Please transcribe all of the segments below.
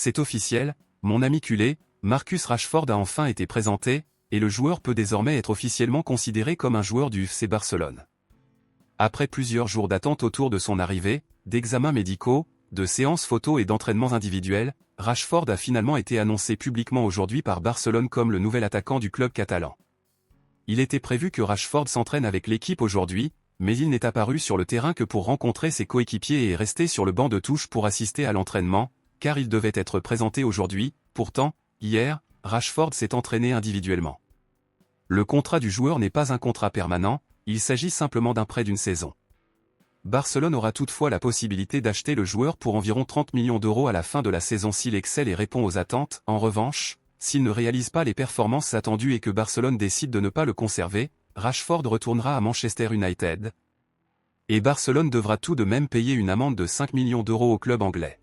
c'est officiel, mon ami culé, Marcus Rashford a enfin été présenté, et le joueur peut désormais être officiellement considéré comme un joueur du FC Barcelone. Après plusieurs jours d'attente autour de son arrivée, d'examens médicaux, de séances photos et d'entraînements individuels, Rashford a finalement été annoncé publiquement aujourd'hui par Barcelone comme le nouvel attaquant du club catalan. Il était prévu que Rashford s'entraîne avec l'équipe aujourd'hui, mais il n'est apparu sur le terrain que pour rencontrer ses coéquipiers et rester sur le banc de touche pour assister à l'entraînement, car il devait être présenté aujourd'hui. Pourtant, hier, Rashford s'est entraîné individuellement. Le contrat du joueur n'est pas un contrat permanent, il s'agit simplement d'un prêt d'une saison. Barcelone aura toutefois la possibilité d'acheter le joueur pour environ 30 millions d'euros à la fin de la saison s'il excelle et répond aux attentes. En revanche, s'il ne réalise pas les performances attendues et que Barcelone décide de ne pas le conserver, Rashford retournera à Manchester United. Et Barcelone devra tout de même payer une amende de 5 millions d'euros au club anglais.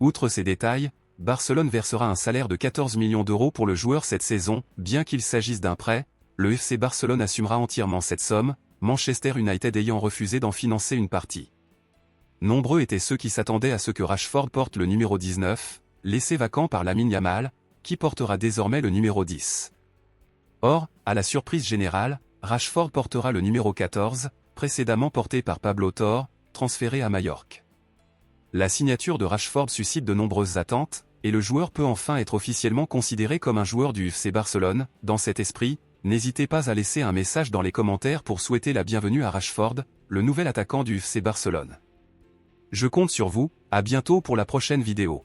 Outre ces détails, Barcelone versera un salaire de 14 millions d'euros pour le joueur cette saison. Bien qu'il s'agisse d'un prêt, le FC Barcelone assumera entièrement cette somme, Manchester United ayant refusé d'en financer une partie. Nombreux étaient ceux qui s'attendaient à ce que Rashford porte le numéro 19, laissé vacant par Lamine Yamal, qui portera désormais le numéro 10. Or, à la surprise générale, Rashford portera le numéro 14, précédemment porté par Pablo Torre, transféré à Majorque. La signature de Rashford suscite de nombreuses attentes, et le joueur peut enfin être officiellement considéré comme un joueur du FC Barcelone. Dans cet esprit, n'hésitez pas à laisser un message dans les commentaires pour souhaiter la bienvenue à Rashford, le nouvel attaquant du FC Barcelone. Je compte sur vous, à bientôt pour la prochaine vidéo.